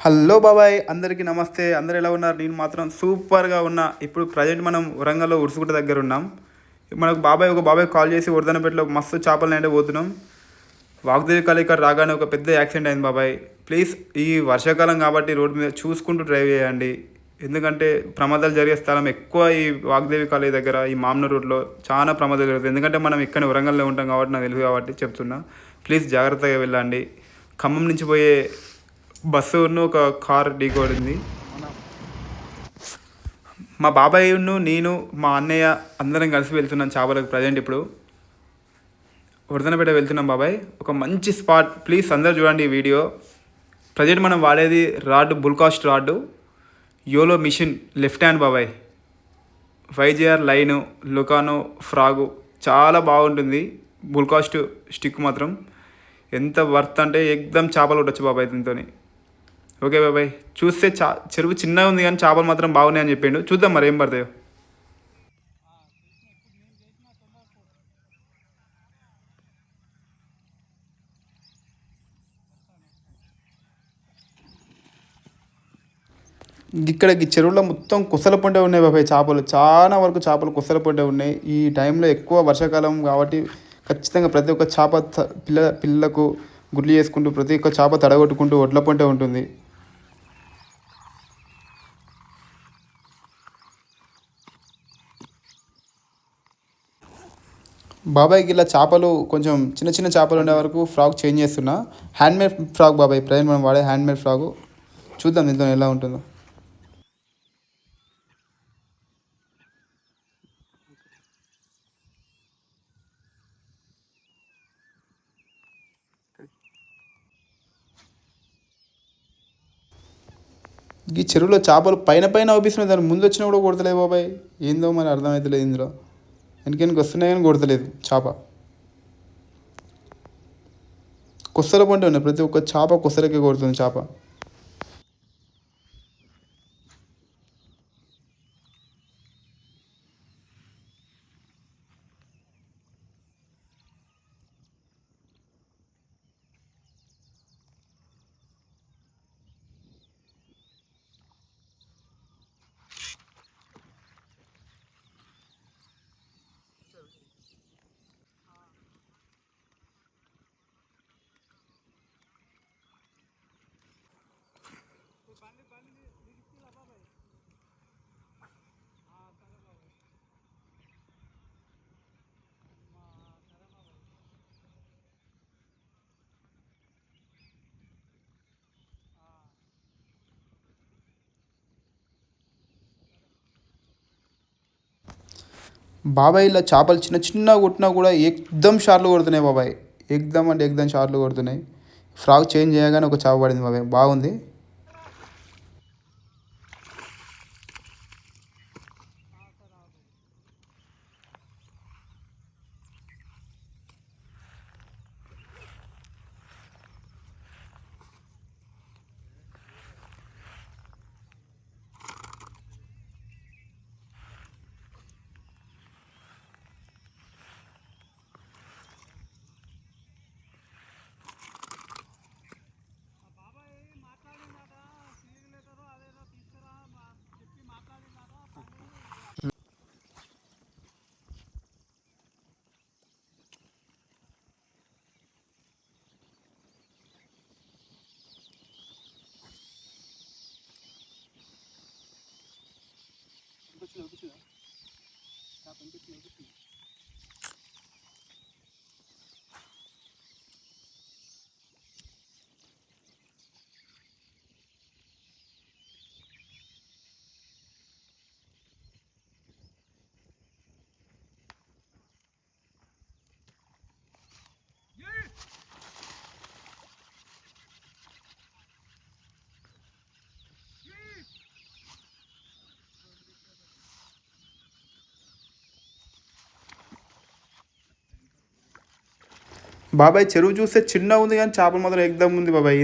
Hello బాబాయ్, అందరికీ నమస్తే. అందరు ఎలా ఉన్నారు? నేను మాత్రం సూపర్గా ఉన్నా. ఇప్పుడు ప్రజెంట్ మనం వరంగల్లో ఉరుసుకుంట దగ్గర ఉన్నాం. మనకు ఒక బాబాయ్ కాల్ చేసి వర్ధనపేటలో మస్తు చేపలు అంటే పోతున్నాం. వాగ్దేవి కాళీ ఇక్కడ రాగానే ఒక పెద్ద యాక్సిడెంట్ అయింది బాబాయ్. ప్లీజ్, ఈ వర్షాకాలం కాబట్టి రోడ్డు మీద చూసుకుంటూ డ్రైవ్ చేయండి. ఎందుకంటే ప్రమాదాలు జరిగే స్థలం ఎక్కువ ఈ వాగ్దేవి కాలేజ్ దగ్గర, ఈ మామ్నూర్ రోడ్లో చాలా ప్రమాదాలు జరుగుతాయి. ఎందుకంటే మనం ఇక్కడ వరంగల్లో ఉంటాం కాబట్టి నాకు తెలుసు కాబట్టి చెప్తున్నా. ప్లీజ్ జాగ్రత్తగా వెళ్ళండి. ఖమ్మం నుంచి పోయే బస్సును ఒక కార్ ఢీకొడింది. మా బాబాయ్ను, నేను, మా అన్నయ్య అందరం కలిసి వెళ్తున్నాం చేపలకు. ప్రజెంట్ ఇప్పుడు వర్ధనపేట వెళ్తున్నాం బాబాయ్. ఒక మంచి స్పాట్, ప్లీజ్ అందరు చూడండి ఈ వీడియో. ప్రజెంట్ మనం వాడేది రాడ్, బుల్కాస్ట్ రాడ్, యోలో మిషన్ లెఫ్ట్ హ్యాండ్ బాబాయ్. 5GR లైను, లుకానో ఫ్రాగు చాలా బాగుంటుంది. బుల్కాస్ట్ స్టిక్ మాత్రం ఎంత వర్త్ అంటే ఎక్దమ్ చేపలు కొట్టచ్చు బాబాయ్ దీంతో. ఓకే బాబాయ్, చూస్తే చెరువు చిన్నగా ఉంది కానీ చేపలు మాత్రం బాగున్నాయి అని చెప్పిండు. చూద్దాం మరి ఏం పడతాయో. ఇక్కడ ఈ చెరువులో మొత్తం కుసల పొంటే ఉన్నాయి బాబాయ్. చేపలు చాలా వరకు చేపలు కుసల పొంటే ఉన్నాయి. ఈ టైంలో ఎక్కువ వర్షాకాలం కాబట్టి ఖచ్చితంగా ప్రతి ఒక్క చేప పిల్లలకు గుడ్లు చేసుకుంటూ ప్రతి ఒక్క చేప తడగొట్టుకుంటూ ఒడ్ల పొంటే ఉంటుంది. బాబాయ్కి ఇలా చేపలు కొంచెం చిన్న చిన్న చేపలు ఉండే వరకు ఫ్రాక్ చేంజ్ చేస్తున్నా. హ్యాండ్మేడ్ ఫ్రాక్ బాబాయ్, ప్రజెంట్ మనం వాడే హ్యాండ్మేడ్ ఫ్రాక్. చూద్దాం దీంతో ఎలా ఉంటుందో. ఈ చెరువులో చేపలు పైన పైన అవుపిస్తున్నాయి, దాని ముందు వచ్చినా కూడా కొడతలేదు బాబాయ్. ఏందో మరి అర్థమవుతలేదు. ఇందులో వెనక వస్తున్నాయి కానీ కొడతలేదు చేప. కొసల పంట ఉన్నాయి, ప్రతి ఒక్క చేప కొసలకే కొడుతుంది చేప. బాబాయ్ ఇలా చేపలు చిన్న చిన్నగా కొట్టినా కూడా ఎక్దమ్ షార్లు కొడుతున్నాయి బాబాయ్. ఎక్దమ్ అంటే ఎక్దమ్ షార్లు కొడుతున్నాయి. ఫ్రాక్ చేంజ్ చేయగానే ఒక చేప పడింది బాబాయ్, బాగుంది. బాబాయ్ చెరువు చూస్తే చిన్నగా ఉంది కానీ చేపలు మాత్రం ఎక్దమ్ ఉంది బాబాయ్.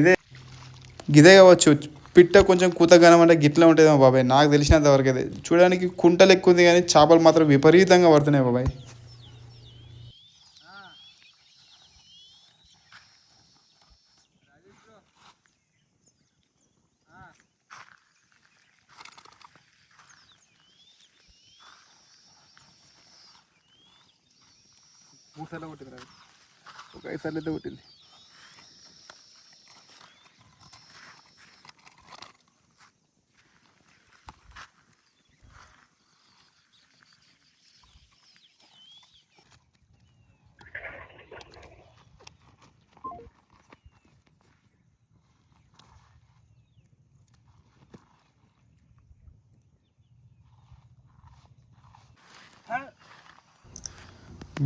గిదే కావచ్చు, పిట్ట కొంచెం కూతగానం అంటే గిట్లా ఉంటుందేమో బాబాయ్, నాకు తెలిసినంత వరకు అయితే. చూడడానికి కుంటలు ఎక్కువ ఉంది కానీ చేపలు మాత్రం విపరీతంగా పడుతున్నాయి బాబాయ్. 3 సార్లు కొట్టింది రాదు, ఒక 5 సార్లు అయితే కొట్టింది.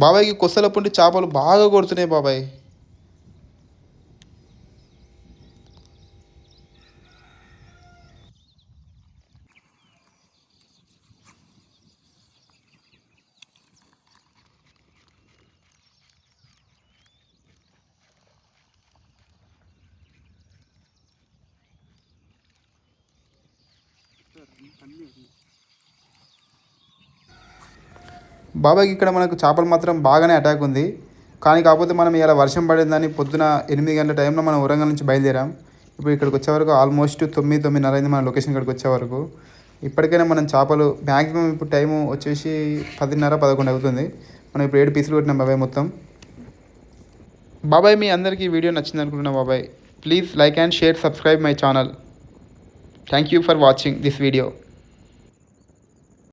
బాబాయ్కి కొసల పుంటి చేపలు బాగా కొడుతున్నాయి బాబాయ్. బాబాయ్కి ఇక్కడ మనకు చేపలు మాత్రం బాగానే అటాక్ ఉంది. కానీ కాకపోతే మనం ఇలా వర్షం పడిందని పొద్దున 8 గంటల టైంలో మనం వరంగల్ నుంచి బయలుదేరాం. ఇప్పుడు ఇక్కడికి వచ్చే వరకు ఆల్మోస్ట్ 9-9:30 అయింది మన లొకేషన్ ఇక్కడికి వచ్చే వరకు. ఇప్పటికైనా మనం చేపలు మ్యాక్సిమం ఇప్పుడు టైము వచ్చేసి 10:30-11 అవుతుంది. మనం ఇప్పుడు 7 పీసులు కొట్టినాం బాబాయ్ మొత్తం. బాబాయ్ మీ అందరికీ వీడియో నచ్చింది అనుకుంటున్నా బాబాయ్. Please like and share, subscribe my channel. Thank you for watching this video.